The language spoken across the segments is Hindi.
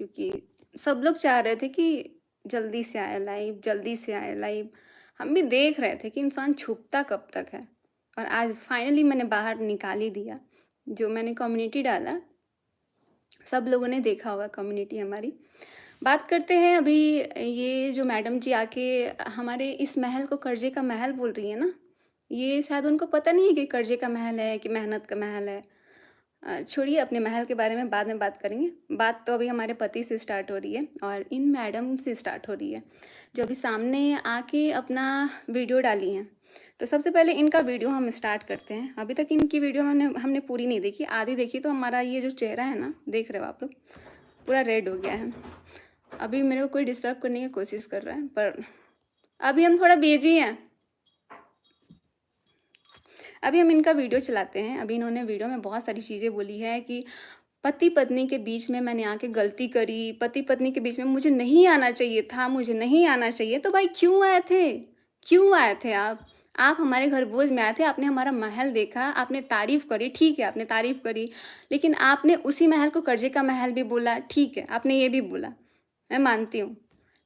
क्योंकि सब लोग चाह रहे थे कि जल्दी से आए लाइव, जल्दी से आए लाइव। हम भी देख रहे थे कि इंसान छुपता कब तक है, और आज फाइनली मैंने बाहर निकाल ही दिया। जो मैंने कम्युनिटी डाला, सब लोगों ने देखा होगा कम्युनिटी हमारी। बात करते हैं अभी, ये जो मैडम जी आके हमारे इस महल को कर्जे का महल बोल रही है ना, ये शायद उनको पता नहीं है कि कर्जे का महल है कि मेहनत का महल है। छोड़िए, अपने महल के बारे में बाद में बात करेंगे। बात तो अभी हमारे पति से स्टार्ट हो रही है और इन मैडम से स्टार्ट हो रही है, जो अभी सामने आके अपना वीडियो डाली हैं। तो सबसे पहले इनका वीडियो हम स्टार्ट करते हैं। अभी तक इनकी वीडियो हमने पूरी नहीं देखी, आधी देखी। तो हमारा ये जो चेहरा है ना, देख रहे हो आप लोग, पूरा रेड हो गया है। अभी मेरे को कोई डिस्टर्ब करने की कोशिश कर रहा है, पर अभी हम थोड़ा बिजी हैं। अभी हम इनका वीडियो चलाते हैं। अभी इन्होंने वीडियो में बहुत सारी चीज़ें बोली है कि पति पत्नी के बीच में मैंने आके गलती करी, पति पत्नी के बीच में मुझे नहीं आना चाहिए था, मुझे नहीं आना चाहिए। तो भाई क्यों आए थे, क्यों आए थे आप हमारे घर भोज में आए थे। आपने हमारा महल देखा, आपने तारीफ करी, ठीक है, आपने तारीफ करी, लेकिन आपने उसी महल को कर्जे का महल भी बोला, ठीक है, आपने ये भी बोला, मैं मानती हूँ।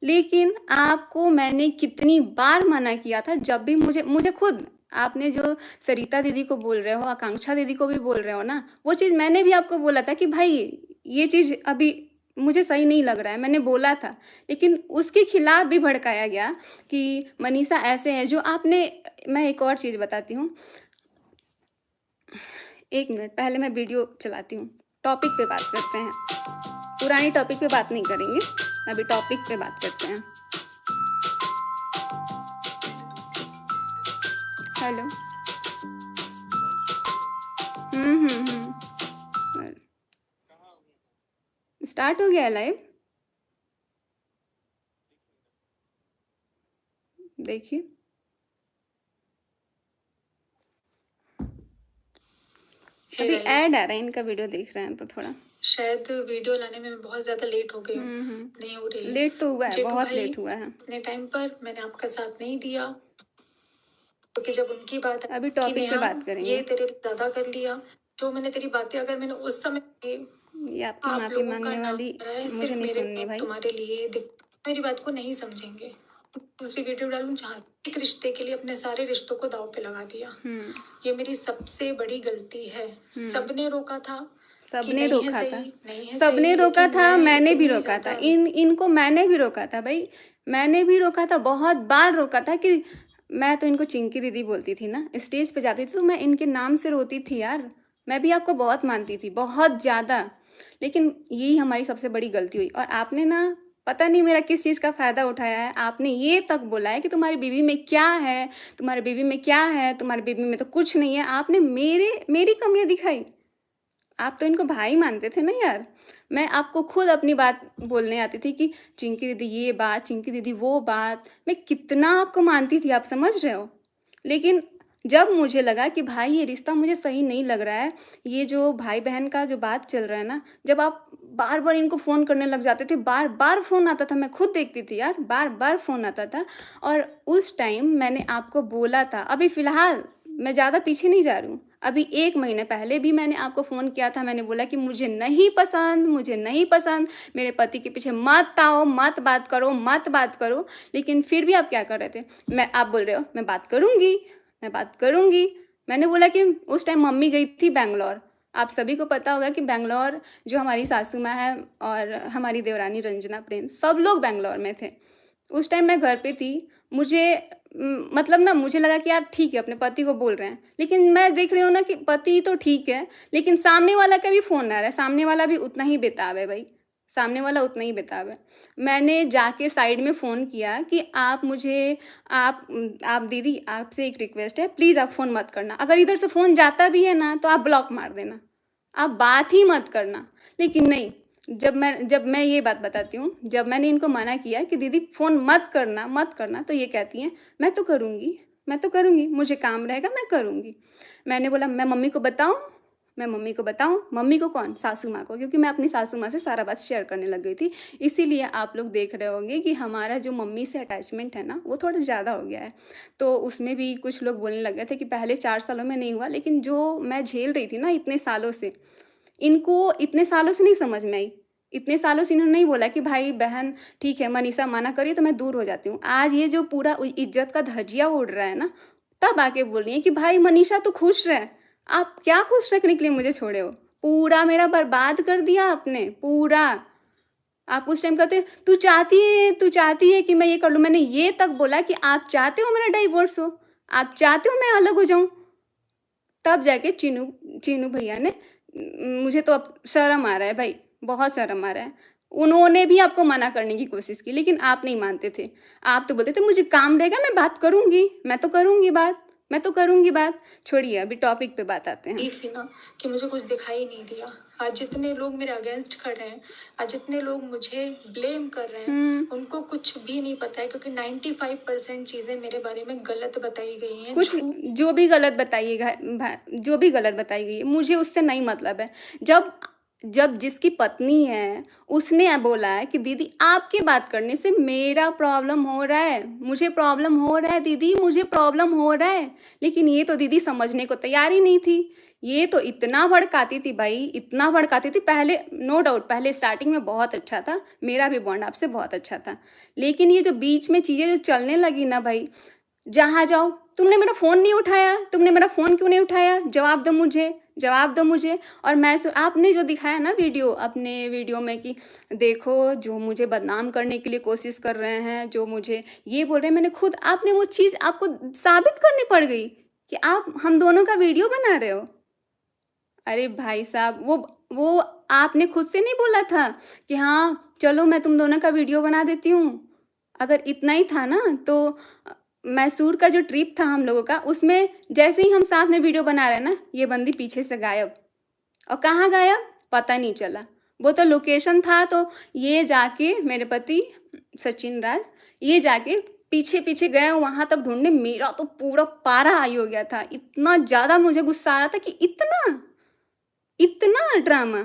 लेकिन आपको मैंने कितनी बार मना किया था, जब भी मुझे खुद आपने जो सरिता दीदी को बोल रहे हो, आकांक्षा दीदी को भी बोल रहे हो ना, वो चीज़ मैंने भी आपको बोला था कि भाई ये चीज़ अभी मुझे सही नहीं लग रहा है, मैंने बोला था। लेकिन उसके खिलाफ भी भड़काया गया कि मनीषा ऐसे है जो आपने। मैं एक और चीज़ बताती हूँ, एक मिनट पहले मैं वीडियो चलाती हूँ। टॉपिक पे बात करते हैं, पुरानी टॉपिक पे बात नहीं करेंगे, अभी टॉपिक पे बात करते हैं। हेलो। स्टार्ट हो गया लाइव, देखिए। अभी ऐड आ रहा है, इनका वीडियो देख रहे हैं तो थोड़ा शायद वीडियो लाने में मैं बहुत ज़्यादा लेट हो गई हूँ। नहीं हो रही, लेट तो हुआ है, बहुत लेट हुआ है। अपने टाइम पर मैंने आपका साथ नहीं दिया, क्योंकि जब उनकी बात अभी टॉपिक पे बात करेंगे। ये तेरे ज़्यादा कर लिया, जो मैंने तेरी बातें अगर मैंने उस समय ये आपकी माफी मांगने वाली मुझे नहीं सुननी भाई। तुम्हारे लिए मेरी बात को नहीं समझेंगे। दूसरी वीडियो डालूं जहाँ एक रिश्ते के लिए अपने सारे रिश्तों को दांव पे लगा दिया। ये मेरी सबसे बड़ी गलती है। सबने रोका था, सबने रोका था, सबने रोका था, मैंने भी रोका था, इनको मैंने भी रोका था भाई, मैंने भी रोका था, बहुत बार रोका था। कि मैं तो इनको चिंकी दीदी बोलती थी ना, स्टेज पे जाती थी तो मैं इनके नाम से रोती थी यार। मैं भी आपको बहुत मानती थी, बहुत ज़्यादा। लेकिन यही हमारी सबसे बड़ी गलती हुई। और आपने ना, पता नहीं मेरा किस चीज़ का फ़ायदा उठाया है। आपने ये तक बोला है कि तुम्हारी बीवी में क्या है, तुम्हारी बीवी में क्या है, तुम्हारी बीवी में तो कुछ नहीं है। आपने मेरी कमियाँ दिखाई। आप तो इनको भाई मानते थे ना यार। मैं आपको खुद अपनी बात बोलने आती थी कि चिंकी दीदी ये बात, चिंकी दीदी वो बात। मैं कितना आपको मानती थी, आप समझ रहे हो। लेकिन जब मुझे लगा कि भाई ये रिश्ता मुझे सही नहीं लग रहा है, ये जो भाई बहन का जो बात चल रहा है ना, जब आप बार बार इनको फ़ोन करने लग जाते थे, बार बार फ़ोन आता था, मैं खुद देखती थी यार, बार बार फ़ोन आता था। और उस टाइम मैंने आपको बोला था, अभी फ़िलहाल मैं ज़्यादा पीछे नहीं जा रही हूँ, अभी 1 महीने पहले भी मैंने आपको फ़ोन किया था। मैंने बोला कि मुझे नहीं पसंद, मुझे नहीं पसंद, मेरे पति के पीछे मत आओ, मत बात करो, मत बात करो। लेकिन फिर भी आप क्या कर रहे थे, आप बोल रहे हो मैं बात करूँगी, मैं बात करूँगी। मैंने बोला कि उस टाइम मम्मी गई थी बैंगलोर। आप सभी को पता होगा कि बैंगलोर जो हमारी सासू माँ है और हमारी देवरानी रंजना प्रिंस, सब लोग बैंगलोर में थे। उस टाइम मैं घर पे थी। मुझे मतलब ना, मुझे लगा कि यार ठीक है, अपने पति को बोल रहे हैं। लेकिन मैं देख रही हूँ ना कि पति तो ठीक है, लेकिन सामने वाला का भी फ़ोन आ रहा है। सामने वाला भी उतना ही बेताब है भाई, सामने वाला उतना ही बेताब है। मैंने जाके साइड में फ़ोन किया कि आप मुझे, आप दीदी, आपसे एक रिक्वेस्ट है, प्लीज़ आप फ़ोन मत करना। अगर इधर से फ़ोन जाता भी है ना तो आप ब्लॉक मार देना, आप बात ही मत करना। लेकिन नहीं, जब मैं ये बात बताती हूँ, जब मैंने इनको मना किया कि दीदी फ़ोन मत करना, मत करना, तो ये कहती हैं मैं तो करूँगी, मैं तो करूँगी, मुझे काम रहेगा मैं करूँगी। मैंने बोला मैं मम्मी को बताऊँ, मैं मम्मी को बताऊँ। मम्मी को कौन, सासू माँ को, क्योंकि मैं अपनी सासू माँ से सारा बात शेयर करने लग गई थी। इसीलिए आप लोग देख रहे होंगे कि हमारा जो मम्मी से अटैचमेंट है ना, वो थोड़ा ज़्यादा हो गया है। तो उसमें भी कुछ लोग बोलने लग गए थे कि पहले 4 सालों में नहीं हुआ, लेकिन जो मैं झेल रही थी ना इतने सालों से, इनको इतने सालों से नहीं समझ में आई। इतने सालों से इन्होंने नहीं बोला कि भाई बहन ठीक है मनीषा मना करी तो मैं दूर हो जाती हूँ। आज ये जो पूरा इज्जत का धज्जिया उड़ रहा है ना, तब आके बोल रही है कि भाई मनीषा तू खुश रह। आप क्या खुश रखने के लिए मुझे छोड़े हो? पूरा मेरा बर्बाद कर दिया आपने, पूरा। आप उस टाइम कहते तू चाहती है कि मैं ये कर लूँ। मैंने ये तक बोला कि आप चाहते हो मेरा डाइवोर्स हो, आप चाहते हो मैं अलग हो जाऊँ। तब जाके चीनू भैया ने, मुझे तो अब शर्म आ रहा है भाई, बहुत शर्म आ रहा है। उन्होंने भी आपको मना करने की कोशिश की, लेकिन आप नहीं मानते थे। आप तो बोलते थे मुझे काम रहेगा, मैं बात करूंगी, मैं तो करूंगी बात। छोड़िए, अभी टॉपिक पे बात आते हैं। थी ना कि मुझे कुछ दिखाई नहीं दिया। आज जितने लोग मेरे अगेंस्ट खड़े हैं, आज जितने लोग मुझे ब्लेम कर रहे हैं, उनको कुछ भी नहीं पता है, क्योंकि 95% चीजें मेरे बारे में गलत बताई गई हैं। कुछ जो भी गलत बताई गई है, मुझे उससे नहीं मतलब है। जब जिसकी पत्नी है उसने बोला है कि दीदी आपके बात करने से मेरा प्रॉब्लम हो रहा है, मुझे प्रॉब्लम हो रहा है दीदी, मुझे प्रॉब्लम हो रहा है, लेकिन ये तो दीदी समझने को तैयार ही नहीं थी। ये तो इतना भड़काती थी भाई, इतना भड़काती थी। पहले नो डाउट, पहले स्टार्टिंग में बहुत अच्छा था, मेरा भी बॉन्ड आपसे बहुत अच्छा था, लेकिन ये जो बीच में चीज़ें जो चलने लगी ना भाई, जहाँ जाओ तुमने मेरा फ़ोन नहीं उठाया, तुमने मेरा फ़ोन क्यों नहीं उठाया, जवाब दो मुझे। और आपने जो दिखाया ना वीडियो, अपने वीडियो में कि देखो जो मुझे बदनाम करने के लिए कोशिश कर रहे हैं, जो मुझे ये बोल रहे हैं, मैंने खुद, आपने वो चीज़ आपको साबित करनी पड़ गई कि आप हम दोनों का वीडियो बना रहे हो। अरे भाई साहब, वो आपने खुद से नहीं बोला था कि हाँ चलो मैं तुम दोनों का वीडियो बना देती हूँ। अगर इतना ही था ना तो मैसूर का जो ट्रिप था हम लोगों का, उसमें जैसे ही हम साथ में वीडियो बना रहे ना, ये बंदी पीछे से गायब। और कहाँ गायब पता नहीं चला। वो तो लोकेशन था, तो ये जाके मेरे पति सचिन राज, ये जाके पीछे पीछे गए वहाँ तक ढूंढने। मेरा तो पूरा पारा हाई हो गया था, इतना ज़्यादा मुझे गुस्सा आ रहा था कि इतना ड्रामा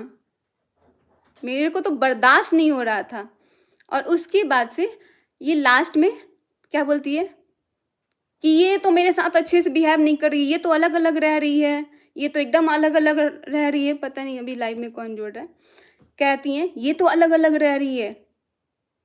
मेरे को तो बर्दाश्त नहीं हो रहा था। और उसके बाद से ये लास्ट में क्या बोलती है कि ये तो मेरे साथ अच्छे से बिहेव नहीं कर रही, ये तो अलग अलग रह रही है, ये तो एकदम अलग अलग रह रही है। पता नहीं अभी लाइव में कौन जोड़ रहा है। कहती हैं ये तो अलग अलग रह रही है।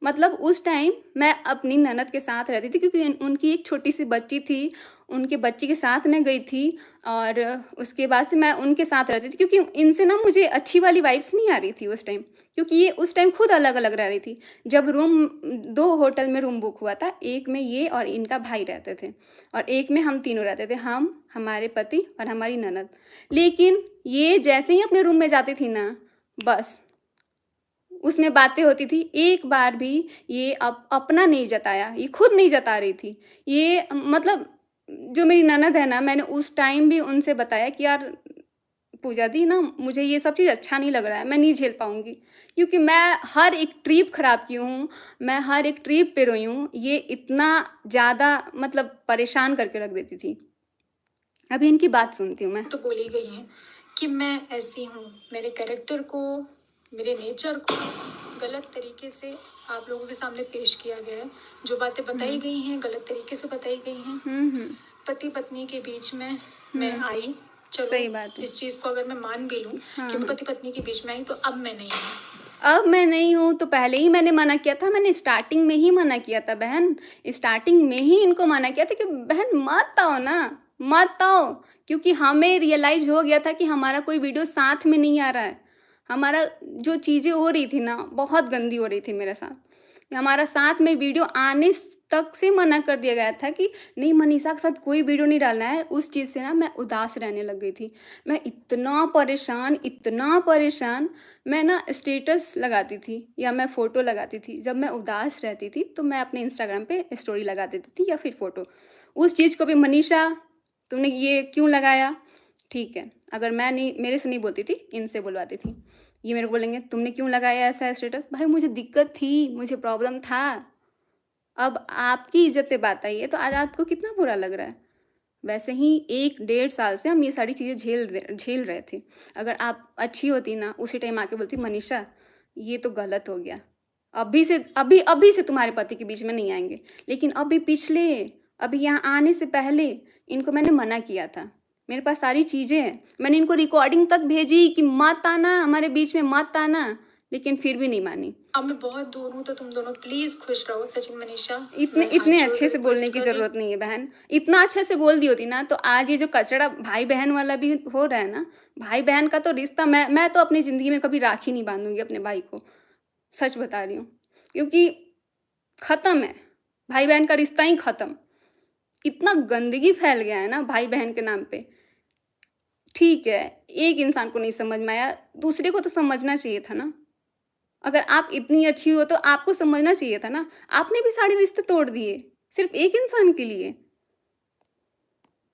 मतलब उस टाइम मैं अपनी ननद के साथ रहती थी, क्योंकि उनकी एक छोटी सी बच्ची थी, उनके बच्ची के साथ मैं गई थी। और उसके बाद से मैं उनके साथ रहती थी, क्योंकि इनसे ना मुझे अच्छी वाली वाइब्स नहीं आ रही थी उस टाइम, क्योंकि ये उस टाइम खुद अलग अलग रह रही थी। जब 2 होटल में रूम बुक हुआ था, एक में ये और इनका भाई रहते थे, और एक में हम तीनों रहते थे, हम, हमारे पति और हमारी ननद। लेकिन ये जैसे ही अपने रूम में जाती थी ना, बस उसमें बातें होती थी। एक बार भी ये अपना नहीं जताया, ये खुद नहीं जता रही थी। ये मतलब जो मेरी ननद है ना, मैंने उस टाइम भी उनसे बताया कि यार पूजा दी ना, मुझे ये सब चीज़ अच्छा नहीं लग रहा है, मैं नहीं झेल पाऊँगी, क्योंकि मैं हर एक ट्रिप ख़राब की हूँ, मैं हर एक ट्रिप पे रोई हूँ। ये इतना ज़्यादा मतलब परेशान करके रख देती थी। अभी इनकी बात सुनती हूँ मैं। तो बोली गई है कि मैं ऐसी हूँ, मेरे कैरेक्टर को, मेरे नेचर को गलत तरीके से आप लोगों के सामने पेश किया गया है। जो बातें बताई गई हैं गलत तरीके से बताई गई हैं। पति पत्नी के बीच में मैं आई, चलो सही बात है। इस चीज़ को अगर मैं मान भी लूँ कि मैं पति पत्नी के बीच में आई, तो अब मैं नहीं हूँ। तो पहले ही मैंने मना किया था, मैंने स्टार्टिंग में ही मना किया था बहन, स्टार्टिंग में ही इनको मना किया था कि बहन मत आओ ना, मत आओ, क्योंकि हमें रियलाइज हो गया था कि हमारा कोई वीडियो साथ में नहीं आ रहा है। हमारा जो चीज़ें हो रही थी ना, बहुत गंदी हो रही थी मेरे साथ। हमारा साथ में वीडियो आने तक से मना कर दिया गया था कि नहीं मनीषा के साथ कोई वीडियो नहीं डालना है। उस चीज़ से ना मैं उदास रहने लग गई थी। मैं इतना परेशान, मैं ना स्टेटस लगाती थी या मैं फ़ोटो लगाती थी। जब मैं उदास रहती थी तो मैं अपने इंस्टाग्राम पे स्टोरी लगा देती थी या फिर फ़ोटो। उस चीज़ को भी मनीषा तुमने ये क्यों लगाया, ठीक है, अगर मैं नहीं, मेरे से नहीं बोलती थी, इनसे बुलवाती थी, ये मेरे को बोलेंगे तुमने क्यों लगाया ऐसा स्टेटस। भाई मुझे दिक्कत थी, मुझे प्रॉब्लम था। अब आपकी इज्जत पे बात आई है तो आज आपको कितना बुरा लग रहा है। वैसे ही 1-1.5 साल से हम ये सारी चीज़ें झेल रहे थे। अगर आप अच्छी होती ना, उसी टाइम आके बोलती मनीषा ये तो गलत हो गया, अभी से तुम्हारे पति के बीच में नहीं आएंगे। लेकिन अभी यहाँ आने से पहले इनको मैंने मना किया था। मेरे पास सारी चीज़ें हैं, मैंने इनको रिकॉर्डिंग तक भेजी कि मत आना, हमारे बीच में मत आना, लेकिन फिर भी नहीं मानी। अब मैं बहुत दूर हूँ तो तुम दोनों प्लीज खुश रहो सचिन मनीषा। इतने मैं हाथ इतने जोड़ अच्छे से बोलने रिक्वेस्ट की कर रही जरूरत नहीं है बहन। इतना अच्छे से बोल दी होती ना तो आज ये जो कचड़ा भाई बहन वाला भी हो रहा है ना, भाई बहन का तो रिश्ता मैं तो अपनी जिंदगी में कभी राखी नहीं बांधूंगी अपने भाई को, सच बता रही हूँ। क्योंकि खत्म है, भाई बहन का रिश्ता ही खत्म। इतना गंदगी फैल गया है ना भाई बहन के नाम पे। ठीक है, एक इंसान को नहीं समझ में आया, दूसरे को तो समझना चाहिए था ना। अगर आप इतनी अच्छी हो तो आपको समझना चाहिए था ना। आपने भी सारे रिश्ते तोड़ दिए सिर्फ एक इंसान के लिए।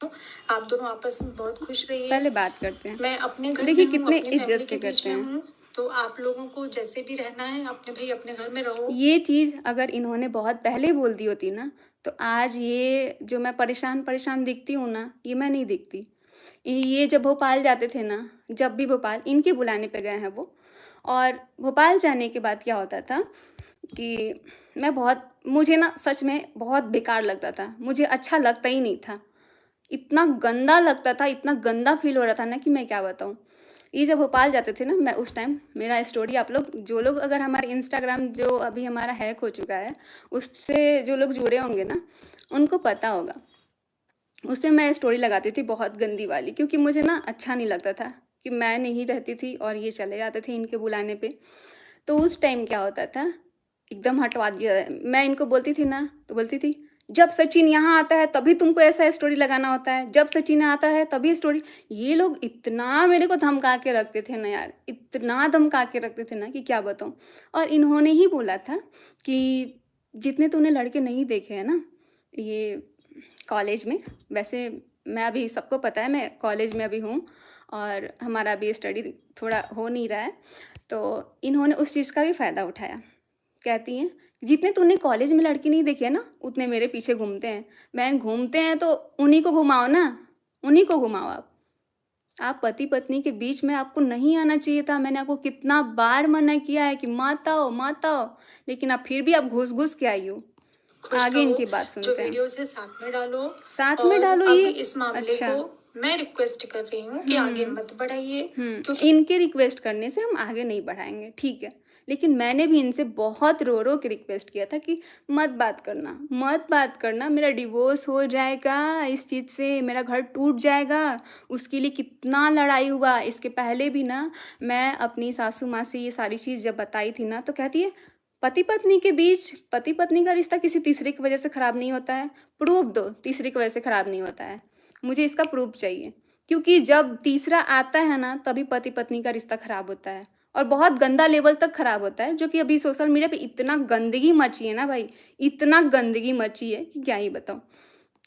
हूँ। आप दोनों आपस में बहुत खुश रहिए। पहले बात करते हैं। मैं अपने घर देखिए में हूँ, कितने अपनी इज्जत फैमिली से के बीच करते में हैं। हूँ, तो आप लोगों को जैसे भी रहना है अपने भाई अपने घर में रहो। ये चीज अगर इन्होंने बहुत पहले बोल दी होती ना तो आज ये जो मैं परेशान परेशान दिखती हूँ ना, ये मैं नहीं दिखती। ये जब भोपाल जाते थे ना, जब भी भोपाल इनके बुलाने पे गए हैं वो, और भोपाल जाने के बाद क्या होता था कि मुझे ना सच में बहुत बेकार लगता था, मुझे अच्छा लगता ही नहीं था। इतना गंदा लगता था, इतना गंदा फील हो रहा था ना कि मैं क्या बताऊँ। ये जब भोपाल जाते थे ना, मैं उस टाइम मेरा स्टोरी आप लोग जो लोग अगर हमारे इंस्टाग्राम जो अभी हमारा हैक हो चुका है उससे जो लोग जुड़े होंगे ना उनको पता होगा। उससे मैं स्टोरी लगाती थी बहुत गंदी वाली, क्योंकि मुझे ना अच्छा नहीं लगता था कि मैं नहीं रहती थी और ये चले जाते थे इनके बुलाने पे। तो उस टाइम क्या होता था, एकदम हटवा दिया। मैं इनको बोलती थी ना तो बोलती थी जब सचिन यहाँ आता है तभी तुमको ऐसा स्टोरी लगाना होता है, जब सचिन आता है तभी स्टोरी। ये लोग इतना मेरे को धमका के रखते थे ना यार, इतना धमका के रखते थे ना कि क्या बताऊँ। और इन्होंने ही बोला था कि जितने तूने लड़के नहीं देखे हैं ना ये कॉलेज में, वैसे मैं अभी सबको पता है मैं कॉलेज में अभी हूँ और हमारा अभी स्टडी थोड़ा हो नहीं रहा है, तो इन्होंने उस चीज़ का भी फ़ायदा उठाया। कहती हैं जितने तूने कॉलेज में लड़की नहीं देखे ना उतने मेरे पीछे घूमते हैं। बहन घूमते हैं तो उन्हीं को घुमाओ ना, उन्हीं को घुमाओ। आप पति पत्नी के बीच में आपको नहीं आना चाहिए था। मैंने आपको कितना बार मना किया है कि मत आओ मत आओ, लेकिन आप फिर भी आप घुस घुस के आई हो। खुश आगे रहो। इनकी बात जो सुनते हैं। वीडियो है साथ में डालो, साथ में और डालो अब ये। इस मामले अच्छा। को मैं रिक्वेस्ट कर रही हूँ कि आगे मत बढ़ाइए, क्योंकि इनके रिक्वेस्ट करने से हम आगे नहीं बढ़ाएंगे, ठीक है। लेकिन मैंने भी इनसे बहुत रो रो के रिक्वेस्ट किया था कि मत बात करना मत बात करना, मेरा डिवोर्स हो जाएगा इस चीज़ से, मेरा घर टूट जाएगा। उसके लिए कितना लड़ाई हुआ। इसके पहले भी ना मैं अपनी सासू माँ से ये सारी चीज़ जब बताई थी ना तो कहती है पति पत्नी के बीच, पति पत्नी का रिश्ता किसी तीसरे की वजह से ख़राब नहीं होता है। प्रूफ दो तीसरे की वजह से ख़राब नहीं होता है, मुझे इसका प्रूफ चाहिए। क्योंकि जब तीसरा आता है ना तभी पति पत्नी का रिश्ता खराब होता है, और बहुत गंदा लेवल तक खराब होता है। जो कि अभी सोशल मीडिया पे इतना गंदगी मची है ना भाई, इतना गंदगी मची है कि क्या ही बताऊँ।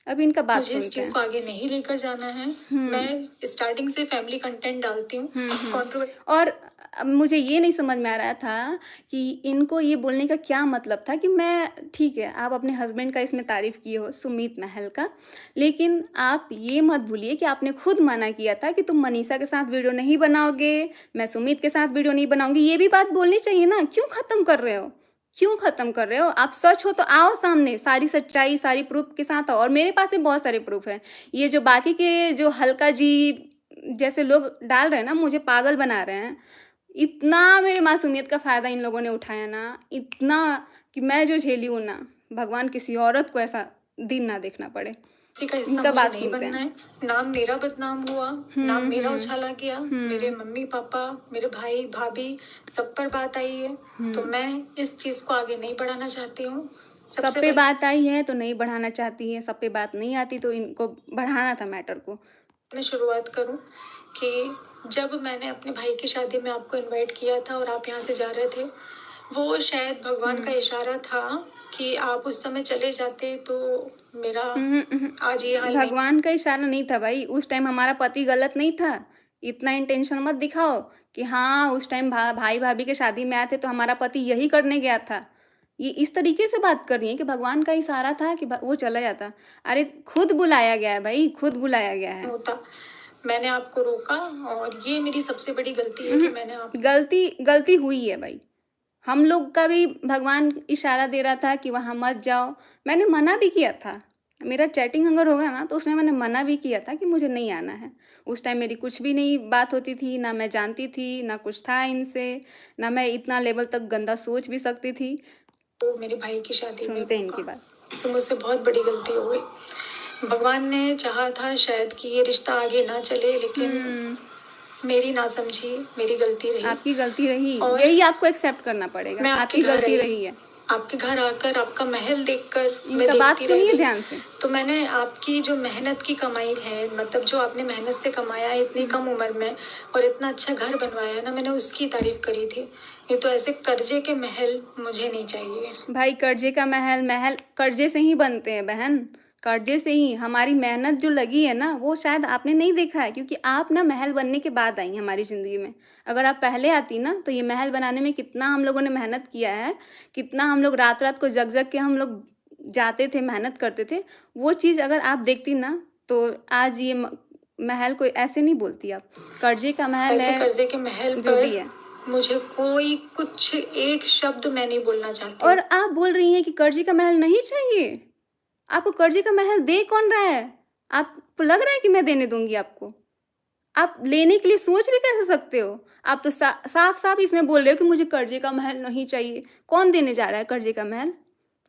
अब इनका बात मुझे इस सुनते चीज हैं। को आगे नहीं लेकर जाना है। मैं स्टार्टिंग से फैमिली कंटेंट डालती हूँ, कंट्रोवर्सी और अब मुझे ये नहीं समझ में आ रहा था कि इनको ये बोलने का क्या मतलब था कि मैं, ठीक है आप अपने हस्बैंड का इसमें तारीफ़ किए हो सुमित महल का, लेकिन आप ये मत भूलिए कि आपने खुद मना किया था कि तुम मनीषा के साथ वीडियो नहीं बनाओगे, मैं सुमित के साथ वीडियो नहीं बनाऊंगी। ये भी बात बोलनी चाहिए ना, क्यों ख़त्म कर रहे हो, क्यों ख़त्म कर रहे हो। आप सच हो तो आओ सामने, सारी सच्चाई सारी प्रूफ के साथ आओ। और मेरे पास भी बहुत सारे प्रूफ है। ये जो बाकी के जो हल्का जी जैसे लोग डाल रहे हैं ना, मुझे पागल बना रहे हैं। इतना मेरे मासूमियत का फ़ायदा इन लोगों ने उठाया ना, इतना कि मैं जो झेली हूँ ना, भगवान किसी औरत को ऐसा दिन ना देखना पड़े। का हिस्सा इनका मुझे बात नहीं सुनते बनना हैं। है। नाम मेरा बदनाम हुआ, नाम मेरा उछाला गया, मेरे मम्मी पापा मेरे भाई भाभी सब पर बात आई है, तो मैं इस चीज को आगे नहीं बढ़ाना चाहती हूँ। सब पे बात आई है तो नहीं बढ़ाना चाहती है, सब पे बात नहीं आती तो इनको बढ़ाना था मैटर को। मैं शुरुआत करूं कि जब मैंने अपने भाई की शादी में आपको इनवाइट किया था और आप यहाँ से जा रहे थे, वो शायद भगवान का इशारा था कि आप उस समय चले जाते तो मेरा आज ये हाल नहीं। भगवान का इशारा नहीं था भाई, उस टाइम हमारा पति गलत नहीं था। इतना इंटेंशन मत दिखाओ कि हाँ उस टाइम भाई भाभी के शादी में आए थे तो हमारा पति यही करने गया था। ये इस तरीके से बात कर रही है कि भगवान का इशारा था कि वो चला जाता। अरे खुद बुलाया गया है भाई, खुद बुलाया गया है। होता, मैंने आपको रोका और ये मेरी सबसे बड़ी गलती है कि मैंने आप गलती हुई है भाई। हम लोग का भी भगवान इशारा दे रहा था कि वहाँ मत जाओ, मैंने मना भी किया था मेरा चैटिंग अगर होगा ना तो उसमें मैंने मना भी किया था कि मुझे नहीं आना है। उस टाइम मेरी कुछ भी नहीं बात होती थी, ना मैं जानती थी, ना कुछ था इनसे, ना मैं इतना लेवल तक गंदा सोच भी सकती थी। तो मेरे भाई की शादी में सुनते हैं रोका, इनकी बात। तो मुझसे बहुत बड़ी गलती हो गई। भगवान ने चाहा था शायद कि ये रिश्ता आगे ना चले, लेकिन मेरी नासमझी मेरी गलती रही। आपकी गलती रही, और यही आपको एक्सेप्ट करना पड़ेगा, मैं आपके आपकी घर गलती आई, रही है। आपके घर आकर आपका महल देखकर मैं इनका बात देखती रह सुनिए गई। ध्यान से। तो मैंने आपकी जो मेहनत की कमाई है, मतलब जो आपने मेहनत से कमाया है इतनी कम उम्र में और इतना अच्छा घर बनवाया है ना, मैंने उसकी तारीफ करी थी। नहीं तो ऐसे कर्जे के महल मुझे नहीं चाहिए। भाई कर्जे का महल, महल कर्जे से ही बनते हैं बहन, कर्जे से ही। हमारी मेहनत जो लगी है ना वो शायद आपने नहीं देखा है, क्योंकि आप ना महल बनने के बाद आई हमारी ज़िंदगी में। अगर आप पहले आती ना तो ये महल बनाने में कितना हम लोगों ने मेहनत किया है, कितना हम लोग रात रात को जग जग के हम लोग जाते थे, मेहनत करते थे। वो चीज़ अगर आप देखती ना तो आज ये महल कोई ऐसे नहीं बोलती आप। कर्जे का महल ऐसे है, कर्जे के महल जो भी पर है। मुझे कोई कुछ एक शब्द मैं नहीं बोलना चाहती। और आप बोल रही हैं कि कर्जे का महल नहीं चाहिए। आपको कर्जे का महल दे कौन रहा है? आपको लग रहा है कि मैं देने दूंगी आपको? आप लेने के लिए सोच भी कैसे सकते हो? आप तो साफ साफ इसमें बोल रहे हो कि मुझे कर्जे का महल नहीं चाहिए। कौन देने जा रहा है कर्जे का महल?